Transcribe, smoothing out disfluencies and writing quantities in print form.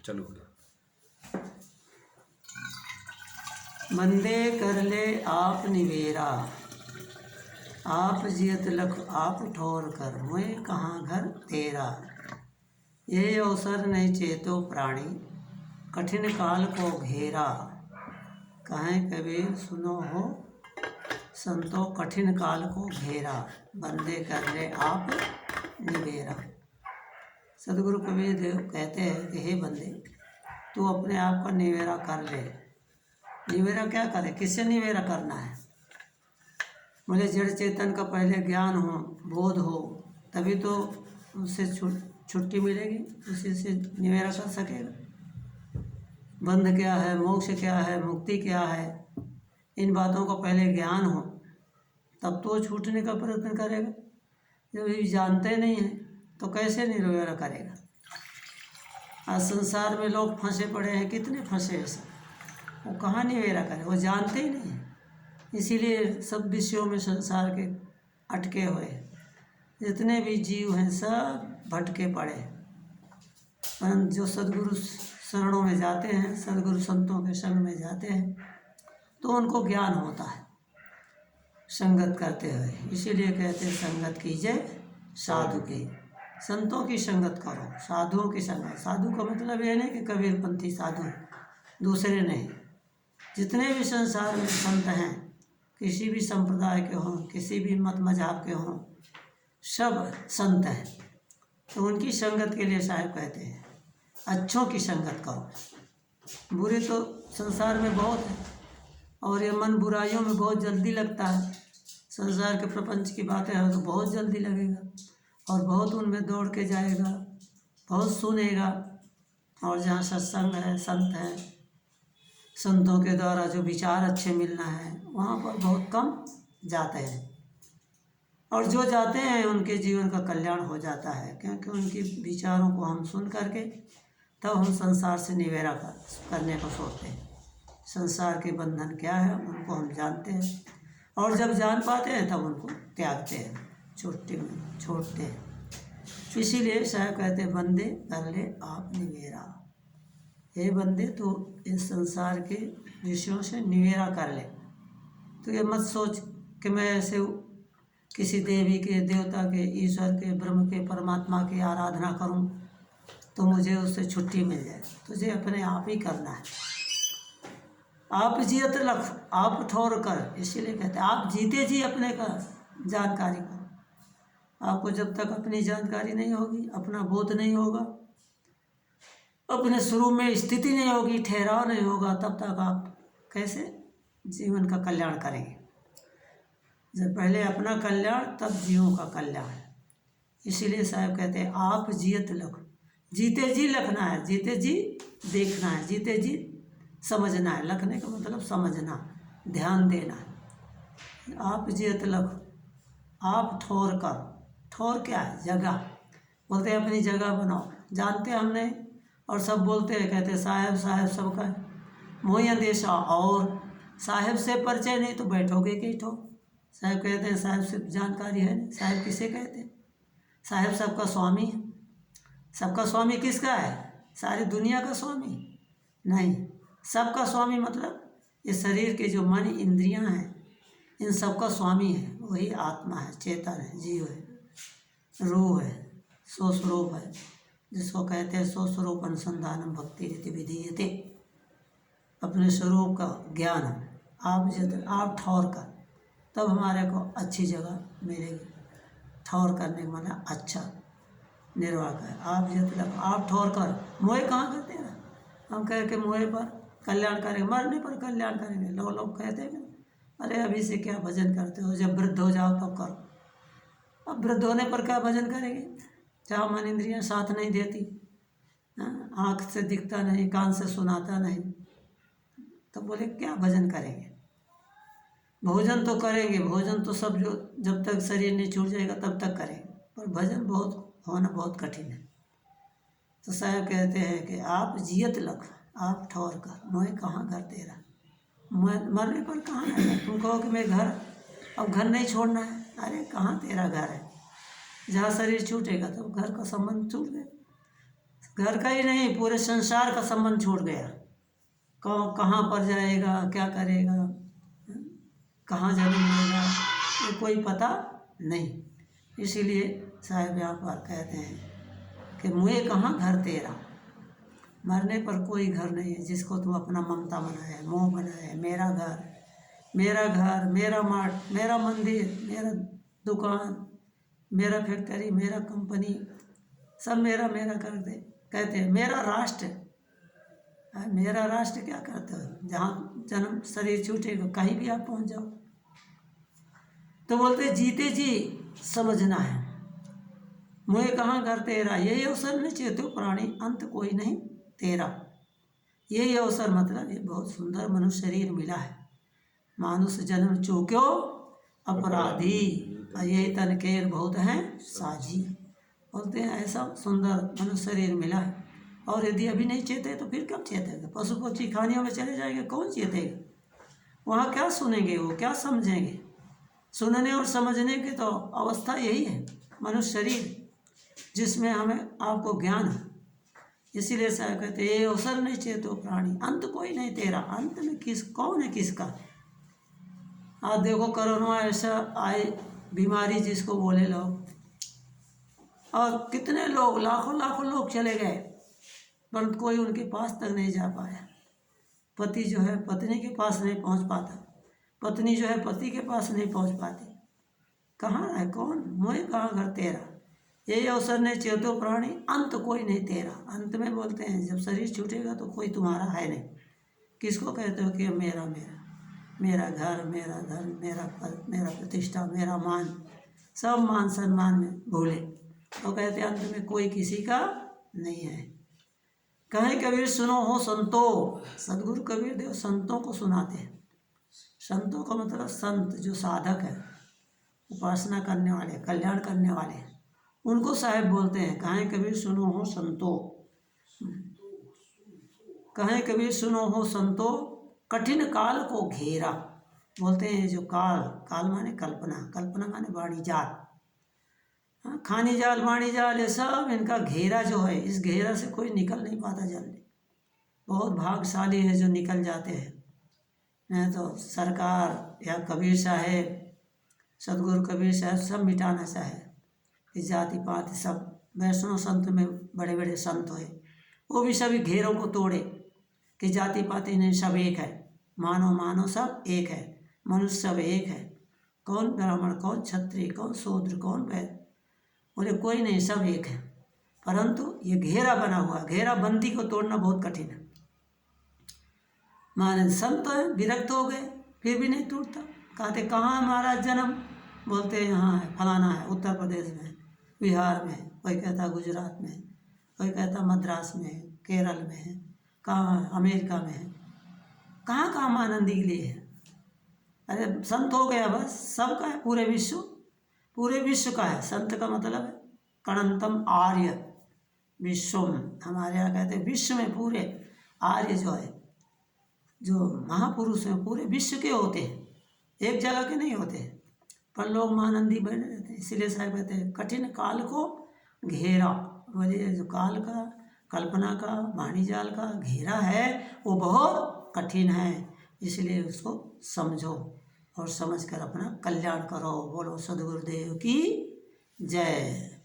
चलो। बंदे कर ले आप निवेरा, आप जियत लख आप ठोर कर, मैं कहाँ घर तेरा। ये अवसर नहीं चेतो प्राणी, कठिन काल को घेरा। कहें कबीर सुनो हो संतो, कठिन काल को घेरा। बंदे कर ले आप निवेरा। सदगुरु कबीर देव कहते हैं कि हे बंदे, तू अपने आप का निवेरा कर ले। निवेरा क्या करे, किससे निवेरा करना है? मुझे जड़ चेतन का पहले ज्ञान हो, बोध हो, तभी तो उससे छुट्टी मिलेगी, उसी से निवेरा कर सकेगा। बंध क्या है, मोक्ष क्या है, मुक्ति क्या है, इन बातों का पहले ज्ञान हो, तब तो छूटने का प्रयत्न करेगा। जब ये जानते नहीं हैं तो कैसे निवेरा करेगा? आज संसार में लोग फंसे पड़े हैं, कितने फंसे हैं सब, वो कहाँ निवेरा करें, वो जानते ही नहीं हैं। इसीलिए सब विषयों में संसार के अटके हुए हैं। जितने भी जीव हैं सब भटके पड़े हैं। परंतु जो सद्गुरु शरणों में जाते हैं, सद्गुरु संतों के संग में जाते हैं, तो उनको ज्ञान होता है संगत करते हुए। इसीलिए कहते हैं संगत कीजिए साधु की। संतों की संगत करो, साधुओं की संगत। साधु का मतलब ये नहीं कि कबीरपंथी साधु हैं, दूसरे नहीं। जितने भी संसार में संत हैं, किसी भी संप्रदाय के हों, किसी भी मत मज़हब के हों, सब संत हैं। तो उनकी संगत के लिए साहब कहते हैं अच्छों की संगत करो। बुरे तो संसार में बहुत है, और ये मन बुराइयों में बहुत जल्दी लगता है। संसार के प्रपंच की बातें हैं तो बहुत जल्दी लगेगा, और बहुत उनमें दौड़ के जाएगा, बहुत सुनेगा। और जहाँ सत्संग है, संत है, संतों के द्वारा जो विचार अच्छे मिलना है, वहाँ पर बहुत कम जाते हैं। और जो जाते हैं उनके जीवन का कल्याण हो जाता है, क्योंकि उनके विचारों को हम सुन करके तब हम संसार से निवेरा करने को सोचते हैं। संसार के बंधन क्या है उनको हम जानते हैं, और जब जान पाते हैं तब उनको त्यागते हैं, छोड़ते हैं। इसीलिए साहब कहते हैं बंदे कर ले आप निवेरा। हे बंदे, तो इस संसार के विषयों से निवेरा कर ले। तो ये मत सोच कि मैं ऐसे किसी देवी के, देवता के, ईश्वर के, ब्रह्म के, परमात्मा की आराधना करूं तो मुझे उससे छुट्टी मिल जाए। तुझे अपने आप ही करना है। आप जियत लख आप ठोर कर, इसीलिए कहते हैं आप जीते जी अपने का जानकारी करो। आपको जब तक अपनी जानकारी नहीं होगी, अपना बोध नहीं होगा, अपने स्वरूप में स्थिति नहीं होगी, ठहराव नहीं होगा, तब तक आप कैसे जीवन का कल्याण करेंगे? जब पहले अपना कल्याण तब जीवों का कल्याण। इसीलिए साहब कहते हैं आप जियत लख, जीते जी लखना है, जीते जी देखना है, जीते जी समझना है। लखने का मतलब समझना, ध्यान देना है। आप जियत लख आप ठोर कर। ठोर क्या है? जगह। बोलते हैं अपनी जगह बनाओ। जानते हम नहीं, और सब बोलते हैं, कहते हैं साहब साहब सबका है, मोही अंदेशा। और साहब से परिचय नहीं तो बैठोगे कि ठो। साहब कहते हैं साहब से जानकारी है नहीं। साहब किसे कहते हैं? साहब सबका स्वामी है। सबका स्वामी किसका है? सारी दुनिया का स्वामी नहीं। सबका स्वामी मतलब ये शरीर के जो मन इंद्रियां हैं, इन सबका स्वामी है वही आत्मा है, चेतन है, जीव है, रूह है, स्वस्वरूप है, जिसको कहते हैं स्वस्वरूप अनुसंधानम भक्ति रीति विधीयते। अपने स्वरूप का ज्ञान आप ठौर कर, तब हमारे को अच्छी जगह मिलेगी। ठौर करने का मतलब अच्छा निर्वाह कर। आप जब आप ठौर कर, मोहे कहाँ करते हैं? हम कह के मोहे पर कल्याण करेंगे, मरने पर कल्याण करेंगे। लोग कहते हैं अरे अभी से क्या भजन करते हो, जब वृद्ध हो जाओ तब करो। अब वृद्ध होने पर क्या भजन करेंगे? जहाँ मन इंद्रियाँ साथ नहीं देती, आँख से दिखता नहीं, कान से सुनाता नहीं, तो बोले क्या भजन करेंगे? भोजन तो करेंगे, भोजन तो सब जो जब तक शरीर नहीं छूट जाएगा तब तक करेंगे, पर भजन होना बहुत कठिन है। तो साहब कहते हैं कि आप जियत लख आप ठौर कर, मोहे कहाँ घर तेरा। मरने पर कहाँ है? तुम कहो कि मैं घर, अब घर नहीं छोड़ना है। अरे कहाँ तेरा घर है? जहाँ शरीर छूटेगा तो घर का संबंध छूट गया। घर का ही नहीं, पूरे संसार का संबंध छूट गया। कहाँ पर जाएगा, क्या करेगा, कहाँ जन्म लेगा, ये कोई पता नहीं। इसीलिए साहिब यहाँ पर कहते हैं कि मुझे कहाँ घर तेरा। मरने पर कोई घर नहीं है जिसको तू अपना ममता बनाए, मोह बनाए। मेरा घर, मेरा घर, मेरा मार्ट, मेरा मंदिर, मेरा दुकान, मेरा फैक्ट्री, मेरा कंपनी, सब मेरा मेरा कर दे। कहते हैं मेरा राष्ट्र। मेरा राष्ट्र क्या करता है? जहाँ जन्म शरीर छूटेगा कहीं भी आप पहुँच जाओ। तो बोलते जीते जी समझना है, मुझे कहाँ घर तेरा। यही अवसर में चेतो प्राणी, अंत कोई नहीं तेरा। यही अवसर मतलब ये बहुत सुंदर मनुष्य शरीर मिला है। मानुष जन्म चूक्यो अपराधी, ये तन केर बहुत हैं साजी। बोलते हैं ऐसा सुंदर मनुष्य शरीर मिला है, और यदि अभी नहीं चेते तो फिर कब चेतेगा? पशु पक्षी खानियों में चले जाएंगे, कौन चेतेगा? वहाँ क्या सुनेंगे, वो क्या समझेंगे? सुनने और समझने की तो अवस्था यही है मनुष्य शरीर, जिसमें हमें आपको ज्ञान है। इसीलिए साहब कहते ये अवसर नहीं चेतो प्राणी, अंत कोई नहीं तेरा। अंत में कौन है किसका? आज देखो कोरोना ऐसा आए बीमारी जिसको बोले लोग, और कितने लोग, लाखों लाखों लोग चले गए, परंतु कोई उनके पास तक नहीं जा पाया। पति जो है पत्नी के पास नहीं पहुंच पाता, पत्नी जो है पति के पास नहीं पहुंच पाती। कहाँ है कौन? मुझे कहाँ घर तेरा। यही अवसर ने चेतो प्राणी, अंत कोई नहीं तेरा। अंत में बोलते हैं जब शरीर छूटेगा तो कोई तुम्हारा है नहीं। किसको कहते हो कि मेरा मेरा मेरा घर, मेरा धन, मेरा पद, मेरा प्रतिष्ठा, मेरा मान, सब मान सम्मान में भूले। तो कहते अंत में कोई किसी का नहीं है। कहें कबीर सुनो हो संतो। सदगुरु कबीर देव संतों को सुनाते हैं। संतों का मतलब संत जो साधक है, उपासना करने वाले, कल्याण करने वाले, उनको साहेब बोलते हैं। कहें कबीर सुनो हो संतो, कहें कबीर सुनो हो संतो, कठिन काल को घेरा। बोलते हैं जो काल, काल माने कल्पना, कल्पना माने वाणी जाल, खानी जाल, वाणी जाल, ये सब इनका घेरा जो है, इस घेरा से कोई निकल नहीं पाता जल्दी। बहुत भाग्यशाली है जो निकल जाते हैं, नहीं तो सरकार या कबीर साहेब, सदगुरु कबीर साहब सब मिटाना चाहे। इस जाति पाति सब वैष्णव संत में बड़े बड़े संत हुए, वो भी सभी घेरों को तोड़े कि जाति पाति नहीं, सब एक है। मानव मानव सब एक है, मनुष्य सब एक है। कौन ब्राह्मण, कौन क्षत्रिय, कौन शूद्र, कौन वैश्य, बोले कोई नहीं, सब एक है। परंतु ये घेरा बना हुआ, घेरा बंदी को तोड़ना बहुत कठिन है। माने संत है, विरक्त हो गए, फिर भी नहीं टूटता। कहते कहाँ हमारा जन्म? बोलते हैं यहाँ है, फलाना है, उत्तर प्रदेश में, बिहार में, कोई कहता गुजरात में, कोई कहता मद्रास में, केरल में है, कहाँ अमेरिका में है। कहाँ कहाँ मानंदी के लिए है? अरे संत हो गया बस, सबका है, पूरे विश्व, पूरे विश्व का है। संत का मतलब है कणंतम आर्य विश्वम। हमारे यहाँ कहते हैं विश्व में पूरे आर्य जो है, जो महापुरुष हैं पूरे विश्व के होते हैं, एक जगह के नहीं होते। पर लोग मानंदी बने रहते हैं। इसीलिए साहब कहते हैं कठिन काल को घेरा। बोलिए जो काल का, कल्पना का, वाणी जाल का घेरा है वो बहुत कठिन है। इसलिए उसको समझो और समझकर अपना कल्याण करो। बोलो सद्गुरुदेव की जय।